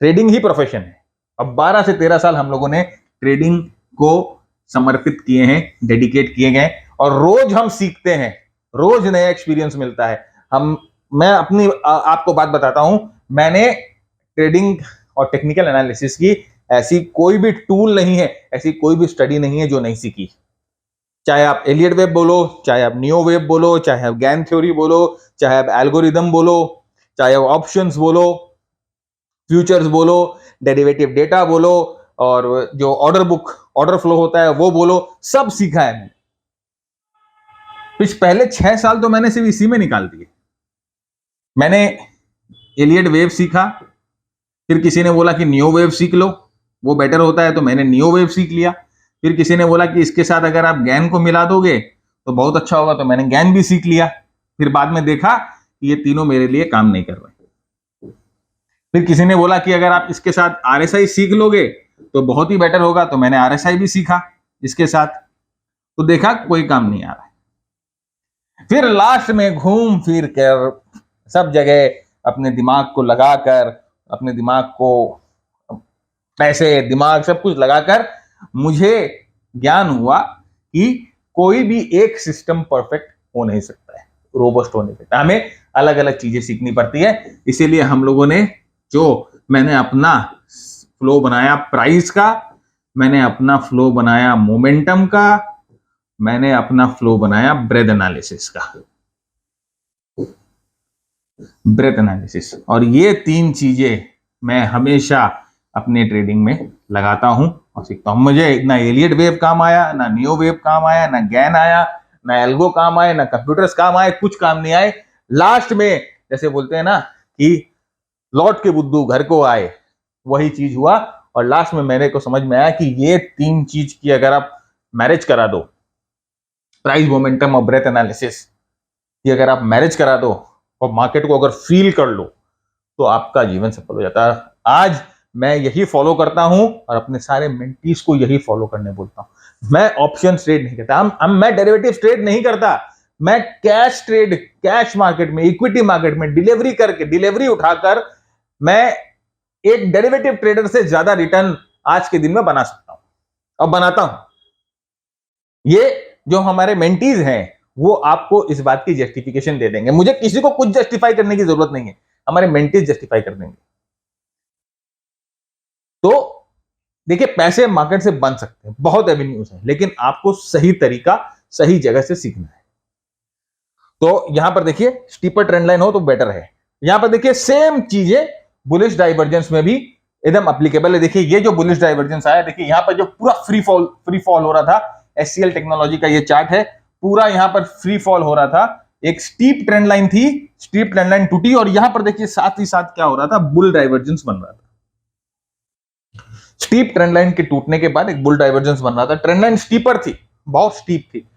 ट्रेडिंग ही प्रोफेशन है। अब 12 से 13 साल हम लोगों ने ट्रेडिंग को समर्पित किए हैं, डेडिकेट किए गए, और रोज हम सीखते हैं, रोज नया एक्सपीरियंस मिलता है। मैं अपनी आपको बात बताता हूं, मैंने ट्रेडिंग और टेक्निकल एनालिसिस की ऐसी कोई भी टूल नहीं है, ऐसी कोई भी स्टडी नहीं है जो नहीं सीखी। चाहे आप एलियट वेब बोलो, चाहे आप नियो वेब बोलो, चाहे आप गैन थ्योरी बोलो, चाहे आप एल्गोरिदम बोलो, चाहे आप ऑप्शंस बोलो, फ्यूचर्स बोलो, डेरिवेटिव डेटा बोलो, और जो ऑर्डर फ्लो होता है वो बोलो, सब सीखा है मैंने। पहले 6 साल तो मैंने सिर्फ इसी में निकाल दिए। मैंने एलियट वेव सीखा, फिर किसी ने बोला कि नियो वेव सीख लो, वो बेटर होता है, तो मैंने नियो वेव सीख लिया। फिर किसी ने बोला कि इसके साथ अगर आप गैन को मिला दोगे तो बहुत अच्छा होगा, तो मैंने गैन भी सीख लिया। फिर बाद में देखा कि ये तीनों मेरे लिए काम नहीं कर रहे। फिर किसी ने बोला कि अगर आप इसके साथ आरएसआई सीख लोगे तो बहुत ही बेटर होगा, तो मैंने आरएसआई भी सीखा इसके साथ, तो देखा कोई काम नहीं आ रहा है। फिर लास्ट में घूम फिर कर सब जगह अपने दिमाग को लगाकर, अपने दिमाग को, पैसे, दिमाग, सब कुछ लगाकर मुझे ज्ञान हुआ कि कोई भी एक सिस्टम परफेक्ट हो नहीं सकता है, रोबस्ट हो नहीं सकता, हमें अलग अलग चीजें सीखनी पड़ती है। इसीलिए हम लोगों ने, जो मैंने अपना फ्लो बनाया प्राइस का, मैंने अपना फ्लो बनाया मोमेंटम का, मैंने अपना फ्लो बनाया ब्रेथ एनालिसिस का। ब्रेथ एनालिसिस, और ये 3 चीजें मैं हमेशा अपने ट्रेडिंग में लगाता हूं और सीखता हूं। मुझे ना एलियट वेव काम आया, ना नियो वेव काम आया, ना गैन आया, ना एल्गो काम आए, ना कंप्यूटर्स काम आए, कुछ काम नहीं आए। लास्ट में जैसे बोलते हैं ना कि लौट के बुद्धू घर को आए, वही चीज हुआ। और लास्ट में मेरे को समझ में आया कि ये 3 चीज की अगर आप मैरिज करा दो, प्राइस, मोमेंटम और ब्रेथ एनालिसिस, कि अगर आप मैरिज करा दो और मार्केट को अगर फील कर लो, तो आपका जीवन सफल हो जाता है। आज मैं यही फॉलो करता हूं और अपने सारे मेंटीज को यही फॉलो करने बोलता हूं। मैं ऑप्शन ट्रेड नहीं करता, मैं डेरिवेटिव ट्रेड नहीं करता, मैं कैश ट्रेड, कैश मार्केट में, इक्विटी मार्केट में डिलीवरी उठाकर मैं एक डेरिवेटिव ट्रेडर से ज्यादा रिटर्न आज के दिन में बना सकता हूं और बनाता हूं। ये जो हमारे मेंटीज हैं वो आपको इस बात की जस्टिफिकेशन दे देंगे। मुझे किसी को कुछ जस्टिफाई करने की जरूरत नहीं है, हमारे मेंटीज जस्टिफाई कर देंगे। तो देखिए, पैसे मार्केट से बन सकते हैं, बहुत एवेन्यूज है, लेकिन आपको सही तरीका, सही जगह से सीखना है। तो यहां पर देखिए, स्टीपर ट्रेंड लाइन हो तो बेटर है। यहां पर देखिए, सेम चीजें बुलिश डाइवर्जेंस में भी एकदम एप्लीकेबल है। देखिए, ये जो बुलिश डाइवर्जेंस आया, देखिए यहां पर जो पूरा फ्री फॉल हो रहा था, एचसीएल टेक्नोलॉजी का ये चार्ट है, पूरा यहां पर फ्री फॉल हो रहा था। एक स्टीप ट्रेंड लाइन थी, स्टीप ट्रेंड लाइन टूटी, और यहां पर देखिए साथ ही साथ क्या हो रहा था, बुल डाइवर्जेंस बन रहा था। स्टीप ट्रेंड लाइन के टूटने के बाद एक बुल डाइवर्जेंस बन रहा था। ट्रेंड लाइन स्टीपर थी, बहुत स्टीप थी,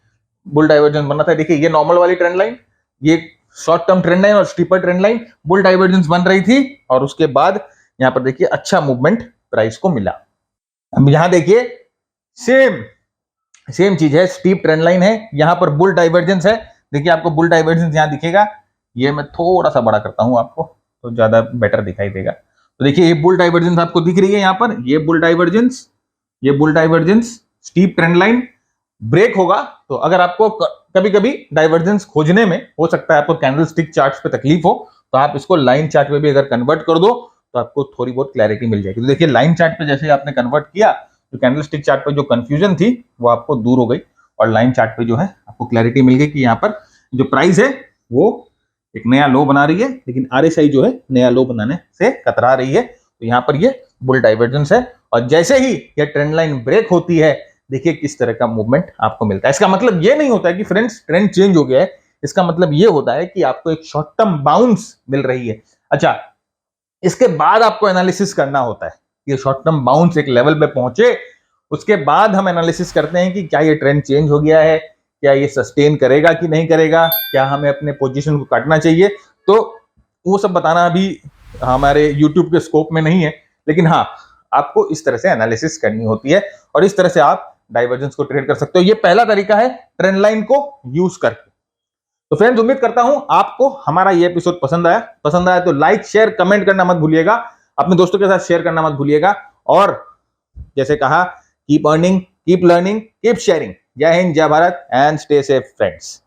बुल डाइवर्जेंस बन रहा था। देखिए, ये नॉर्मल वाली ट्रेंड लाइन, ये शॉर्ट टर्म ट्रेंड लाइन और steeper trend line, bull divergence बन रही थी, और उसके बाद यहां पर देखिए अच्छा मूवमेंट प्राइस को मिला। अब यहां देखिए, सेम चीज है, स्टीप ट्रेंड लाइन है, यहां पर बुल डाइवर्जेंस है। देखिए, आपको बुल डाइवर्जेंस यहां दिखेगा, ये मैं थोड़ा सा बड़ा करता हूं आपको तो ज्यादा बेटर दिखाई देगा। तो देखिए, ये बुल डाइवर्जेंस आपको दिख रही है यहां पर, ये बुल डाइवर्जेंस, ये bull divergence, steep trend line break होगा। तो अगर आपको कभी कभी डाइवर्जेंस खोजने में हो सकता है आपको कैंडलस्टिक चार्ट्स पे तकलीफ हो, तो आप इसको लाइन चार्ट पे भी अगर कन्वर्ट कर दो तो आपको थोड़ी बहुत क्लैरिटी मिल जाएगी। तो देखिए, लाइन चार्ट पे जैसे आपने कन्वर्ट किया, तो कैंडलस्टिक चार्ट पे जो कंफ्यूजन थी वो आपको दूर हो गई, और लाइन चार्ट पे जो है आपको क्लैरिटी मिल गई कि यहाँ पर जो प्राइस है वो एक नया लो बना रही है, लेकिन आरएसआई जो है नया लो बनाने से कतरा रही है। तो यहाँ पर ये बुल डाइवर्जेंस है, और जैसे ही ये ट्रेंड लाइन ब्रेक होती है, देखिए किस तरह का मूवमेंट आपको मिलता है। इसका मतलब ये नहीं होता है कि फ्रेंड्स ट्रेंड चेंज हो गया है, इसका मतलब ये होता है कि आपको एक शॉर्ट टर्म बाउंस मिल रही है। अच्छा, इसके बाद आपको एनालिसिस करना होता है, ये शॉर्ट टर्म बाउंस एक लेवल पे पहुंचे, उसके बाद हम एनालिसिस करते हैं कि क्या ये ट्रेंड चेंज हो गया है, क्या ये सस्टेन करेगा कि नहीं करेगा, क्या हमें अपने पोजीशन को काटना चाहिए। तो वो सब बताना अभी हमारे यूट्यूब के स्कोप में नहीं है, लेकिन हाँ, आपको इस तरह से एनालिसिस करनी होती है, और इस तरह से आप डाइवर्जेंस को ट्रेड कर सकते हो। ये पहला तरीका है ट्रेंड लाइन को यूज करके। तो फ्रेंड्स, उम्मीद करता हूं आपको हमारा ये एपिसोड पसंद आया तो लाइक, शेयर, कमेंट करना मत भूलिएगा, अपने दोस्तों के साथ शेयर करना मत भूलिएगा, और जैसे कहा, keep earning, keep learning, keep sharing. जय हिंद, जय Bharat, and stay safe friends.